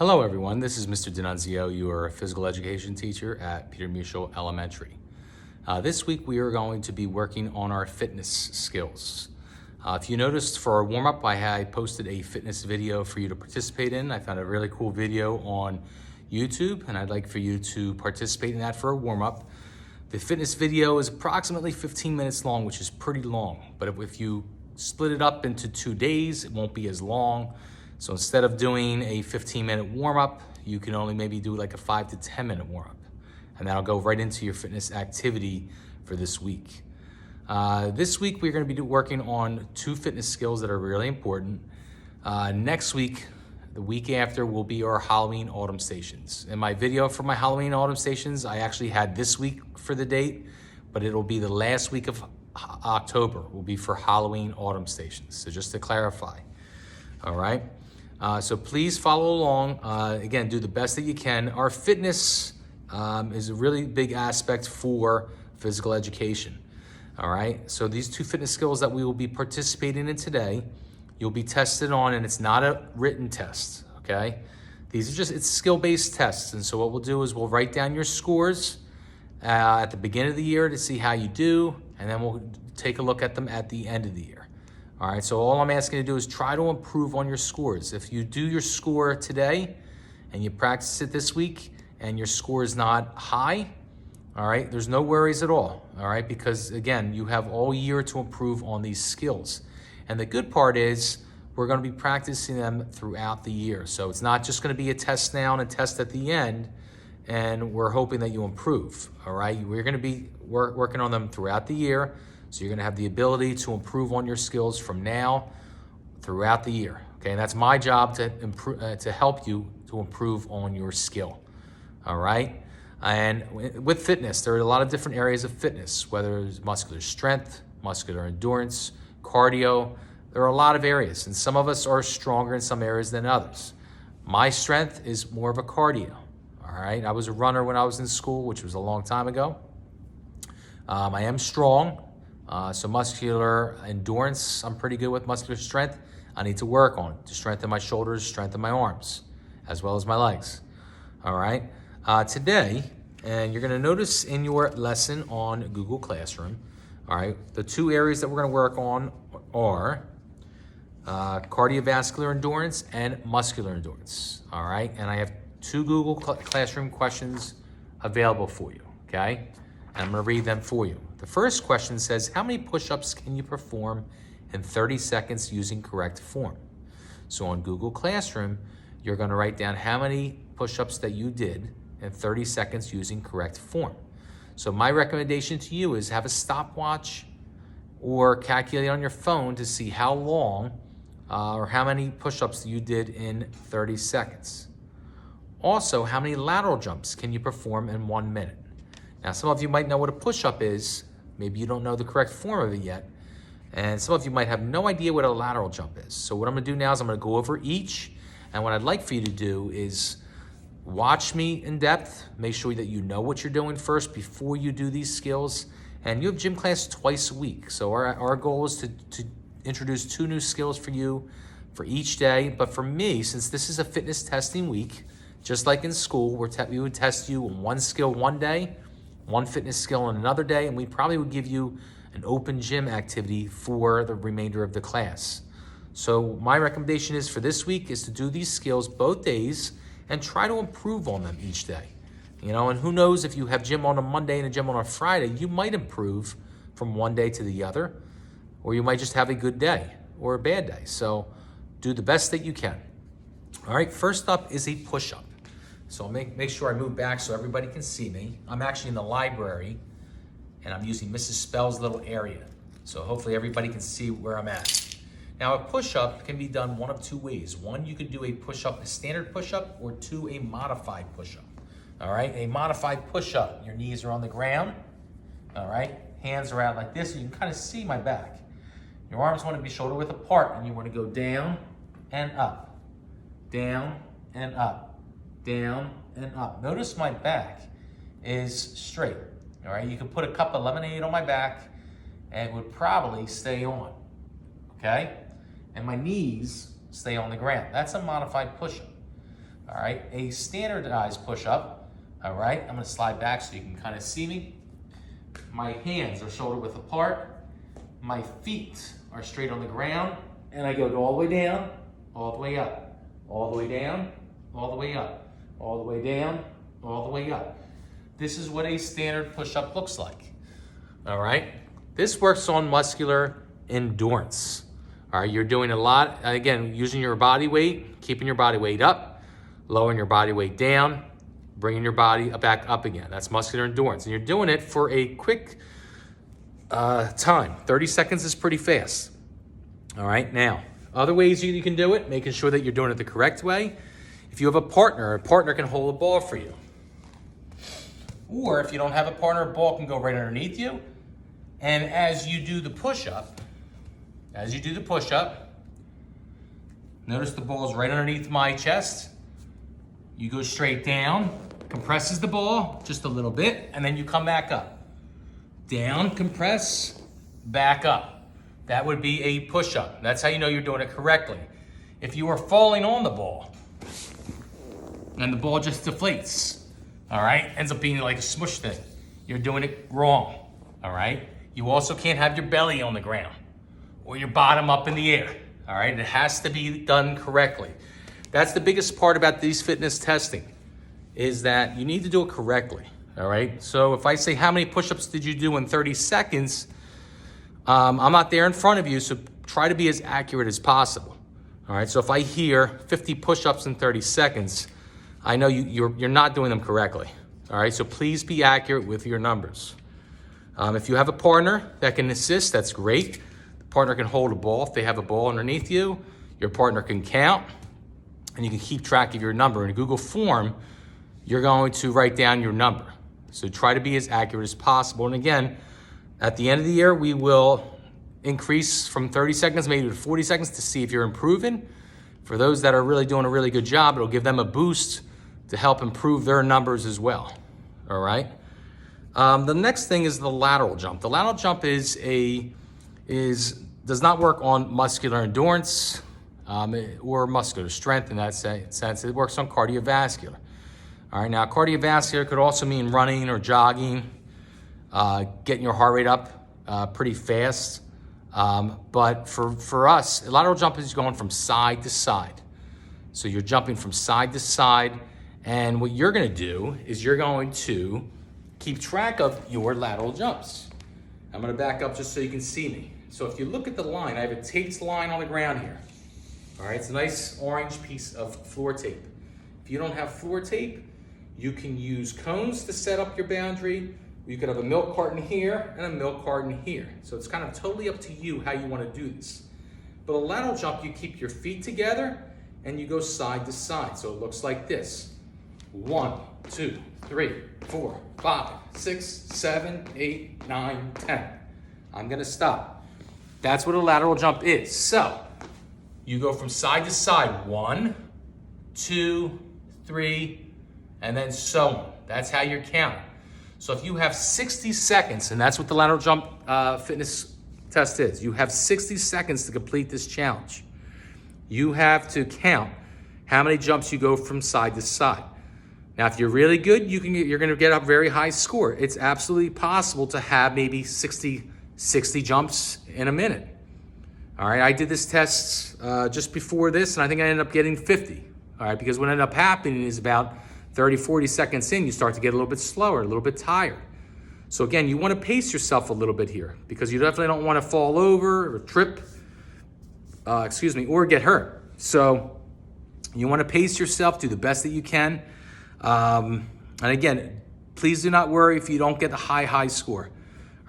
Hello everyone, this is Mr. D'Annunzio, your physical education teacher at Peter Mischel Elementary. This week we are going to be working on our fitness skills. If you noticed, for our warm-up I posted a fitness video for you to participate in. I found a really cool video on YouTube and I'd like for you to participate in that for a warm-up. The fitness video is approximately 15 minutes long, which is pretty long, but if you split it up into 2 days, it won't be as long. So instead of doing a 15-minute warm-up, you can only maybe do like a 5 to 10-minute warm-up. And that'll go right into your fitness activity for this week. This week, we're gonna be working on 2 fitness skills that are really important. Next week, the week after, will be our Halloween Autumn Stations. In my video for my Halloween Autumn Stations, I actually had this week for the date, but it'll be the last week of October will be for Halloween Autumn Stations. So just to clarify, all right? So please follow along. Again, do the best that you can. Our fitness is a really big aspect for physical education. All right. So these 2 fitness skills that we will be participating in today, you'll be tested on, and it's not a written test. Okay. These are it's skill-based tests. And so what we'll do is we'll write down your scores at the beginning of the year to see how you do, and then we'll take a look at them at the end of the year. All right, so all I'm asking you to do is try to improve on your scores. If you do your score today and you practice it this week and your score is not high, all right, there's no worries at all right? Because again, you have all year to improve on these skills. And the good part is we're gonna be practicing them throughout the year. So it's not just gonna be a test now and a test at the end, and we're hoping that you improve, all right? We're gonna be working on them throughout the year. So you're gonna have the ability to improve on your skills from now throughout the year, okay? And that's my job to improve, to help you to improve on your skill, all right? And with fitness, there are a lot of different areas of fitness, whether it's muscular strength, muscular endurance, cardio. There are a lot of areas, and some of us are stronger in some areas than others. My strength is more of a cardio, all right? I was a runner when I was in school, which was a long time ago. I am strong. So muscular endurance, I'm pretty good with. Muscular strength, I need to work on to strengthen my shoulders, strengthen my arms, as well as my legs. All right. Today, and you're gonna notice in your lesson on Google Classroom, all right, the 2 areas that we're gonna work on are cardiovascular endurance and muscular endurance, all right? And I have 2 Google Classroom questions available for you, okay? And I'm gonna read them for you. The first question says, how many push-ups can you perform in 30 seconds using correct form? So on Google Classroom, you're gonna write down how many push-ups that you did in 30 seconds using correct form. So my recommendation to you is have a stopwatch or calculate on your phone to see how long or how many push-ups you did in 30 seconds. Also, how many lateral jumps can you perform in 1 minute? Now, some of you might know what a push-up is. Maybe you don't know the correct form of it yet. And some of you might have no idea what a lateral jump is. So what I'm gonna do now is I'm gonna go over each. And what I'd like for you to do is watch me in depth. Make sure that you know what you're doing first before you do these skills. And you have gym class twice a week. So our goal is to introduce 2 new skills for you for each day. But for me, since this is a fitness testing week, just like in school, we would test you on 1 skill one day, 1 fitness skill on another day, and we probably would give you an open gym activity for the remainder of the class. So my recommendation is for this week is to do these skills both days and try to improve on them each day. You know, and who knows, if you have gym on a Monday and a gym on a Friday, you might improve from one day to the other, or you might just have a good day or a bad day. So do the best that you can. All right, first up is a push-up. So I'll make sure I move back so everybody can see me. I'm actually in the library and I'm using Mrs. Spell's little area. So hopefully everybody can see where I'm at. Now a push-up can be done one of 2 ways. 1, you could do a push-up, a standard push-up, or 2, a modified push-up. All right, a modified push-up. Your knees are on the ground, all right? Hands are out like this, so you can kind of see my back. Your arms want to be shoulder width apart, and you want to go down and up, down and up. Down and up. Notice my back is straight, all right? You can put a cup of lemonade on my back and it would probably stay on, okay? And my knees stay on the ground. That's a modified push-up, All right, a standardized push-up. All right, I'm gonna slide back so you can kind of see me. My hands are shoulder width apart. My feet are straight on the ground, and I go all the way down, all the way up, all the way down, all the way up, all the way down, all the way up. This is what a standard push-up looks like. All right, this works on muscular endurance. All right, you're doing a lot, again, using your body weight, keeping your body weight up, lowering your body weight down, bringing your body back up again. That's muscular endurance. And you're doing it for a quick time. 30 seconds is pretty fast. All right, now, other ways you can do it, making sure that you're doing it the correct way. If you have a partner can hold a ball for you. Or if you don't have a partner, a ball can go right underneath you. And as you do the push-up, notice the ball's right underneath my chest. You go straight down, compresses the ball just a little bit, and then you come back up. Down, compress, back up. That would be a push-up. That's how you know you're doing it correctly. If you are falling on the ball, and the ball just deflates, all right, ends up being like a smush thing, you're doing it wrong, all right? You also can't have your belly on the ground or your bottom up in the air, all right? It has to be done correctly. That's the biggest part about these fitness testing, is that you need to do it correctly, all right? So if I say, how many push-ups did you do in 30 seconds? I'm not there in front of you, so try to be as accurate as possible, all right? So if I hear 50 push-ups in 30 seconds, I know you're not doing them correctly, all right? So please be accurate with your numbers. If you have a partner that can assist, that's great. The partner can hold a ball. If they have a ball underneath you, your partner can count, and you can keep track of your number. In a Google form, you're going to write down your number. So try to be as accurate as possible. And again, at the end of the year, we will increase from 30 seconds maybe to 40 seconds to see if you're improving. For those that are really doing a really good job, it'll give them a boost to help improve their numbers as well, all right? The next thing is the lateral jump. The lateral jump does not work on muscular endurance or muscular strength in that sense. It works on cardiovascular. All right, now cardiovascular could also mean running or jogging, getting your heart rate up pretty fast. But for us, a lateral jump is going from side to side. So you're jumping from side to side, and what you're gonna do is you're going to keep track of your lateral jumps. I'm gonna back up just so you can see me. So if you look at the line, I have a taped line on the ground here. All right, it's a nice orange piece of floor tape. If you don't have floor tape, you can use cones to set up your boundary. You could have a milk carton here and a milk carton here. So it's kind of totally up to you how you wanna do this. But a lateral jump, you keep your feet together and you go side to side. So it looks like this. 1, 2, 3, 4, 5, 6, 7, 8, 9, 10. I'm gonna stop. That's what a lateral jump is. So you go from side to side, 1, 2, 3, and then so on. That's how you're counting. So if you have 60 seconds, and that's what the lateral jump fitness test is, you have 60 seconds to complete this challenge. You have to count how many jumps you go from side to side. Now, if you're really good, you're gonna get a very high score. It's absolutely possible to have maybe 60 jumps in a minute. All right, I did this test just before this, and I think I ended up getting 50. All right, because what ended up happening is about 30, 40 seconds in, you start to get a little bit slower, a little bit tired. So again, you wanna pace yourself a little bit here because you definitely don't wanna fall over or trip, or get hurt. So you wanna pace yourself, do the best that you can. And again, please do not worry if you don't get a high score.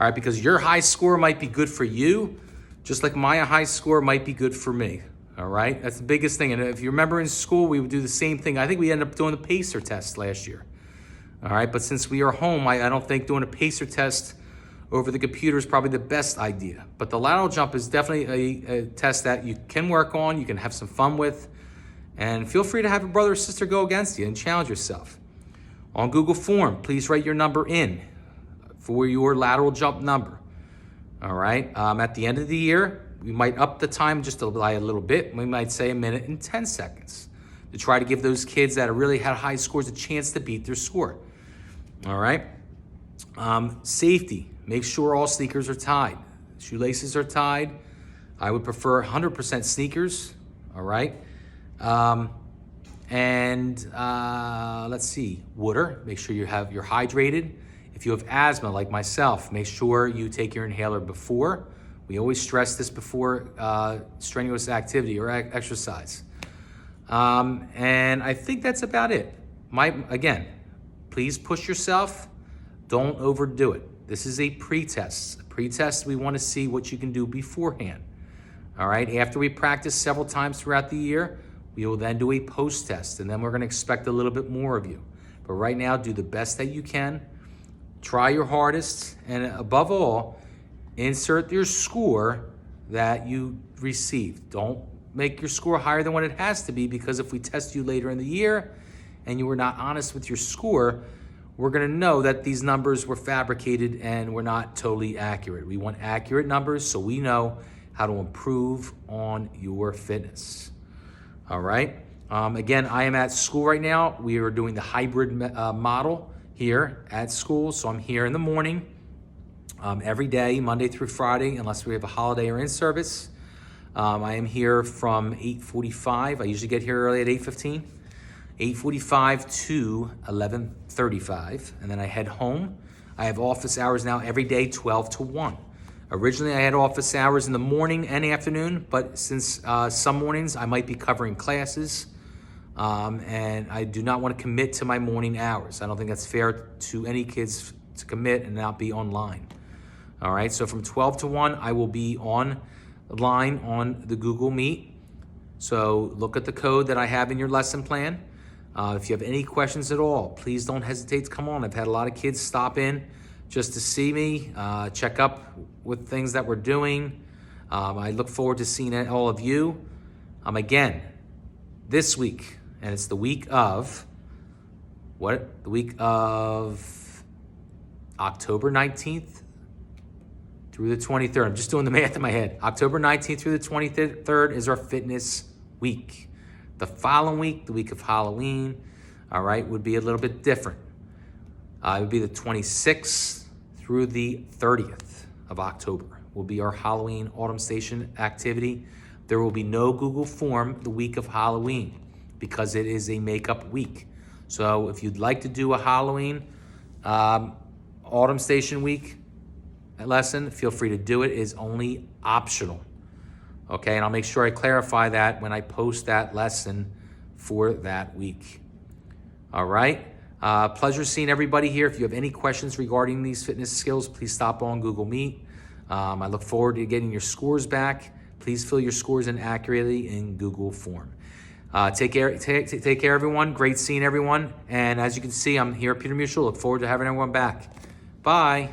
All right, because your high score might be good for you, just like my high score might be good for me. All right, that's the biggest thing. And if you remember in school, we would do the same thing. I think we ended up doing the pacer test last year. All right, but since we are home, I don't think doing a pacer test over the computer is probably the best idea. But the lateral jump is definitely a test that you can work on, you can have some fun with, and feel free to have a brother or sister go against you and challenge yourself. On Google Form, please write your number in for your lateral jump number. All right, at the end of the year, we might up the time just by a little bit. We might say 1 minute and 10 seconds. to try to give those kids that really had high scores a chance to beat their score. All right. Safety. Make sure all sneakers are tied. Shoelaces are tied. I would prefer 100% sneakers. All right. Let's see. Water. Make sure you're hydrated. If you have asthma like myself, make sure you take your inhaler before. We always stress this before strenuous activity or exercise. And I think that's about it. Again, please push yourself. Don't overdo it. This is a pre-test. Pre-test, we want to see what you can do beforehand. All right, after we practice several times throughout the year, we will then do a post-test, and then we're going to expect a little bit more of you. But right now, do the best that you can. Try your hardest, and above all, insert your score that you received. Don't make your score higher than what it has to be, because if we test you later in the year and you were not honest with your score, we're going to know that these numbers were fabricated and were not totally accurate. We want accurate numbers so we know how to improve on your fitness. All right. Again, I am at school right now. We are doing the hybrid model here at school. So I'm here in the morning every day, Monday through Friday, unless we have a holiday or in-service. I am here from 8:45. I usually get here early at 8:15. 8:45 to 11:35, and then I head home. I have office hours now every day, 12 to 1. Originally, I had office hours in the morning and afternoon, but since some mornings I might be covering classes, and I do not want to commit to my morning hours. I don't think that's fair to any kids to commit and not be online. All right, so from 12 to 1, I will be online on the Google Meet. So look at the code that I have in your lesson plan. If you have any questions at all, please don't hesitate to come on. I've had a lot of kids stop in just to see me, check up with things that we're doing. I look forward to seeing all of you. Again, this week, and it's the week of, The week of October 19th through the 23rd. I'm just doing the math in my head. October 19th through the 23rd is our fitness week. The following week, the week of Halloween, all right, would be a little bit different. It would be the 26th through the 30th of October will be our Halloween Autumn Station activity. There will be no Google form the week of Halloween because it is a makeup week. So if you'd like to do a Halloween Autumn Station week lesson, feel free to do it. It is only optional. Okay, and I'll make sure I clarify that when I post that lesson for that week. All right, pleasure seeing everybody here. If you have any questions regarding these fitness skills, please stop on Google Meet. I look forward to getting your scores back. Please fill your scores in accurately in Google form. Take care, everyone. Great seeing everyone. And as you can see, I'm here at Peter Mutual. Look forward to having everyone back. Bye.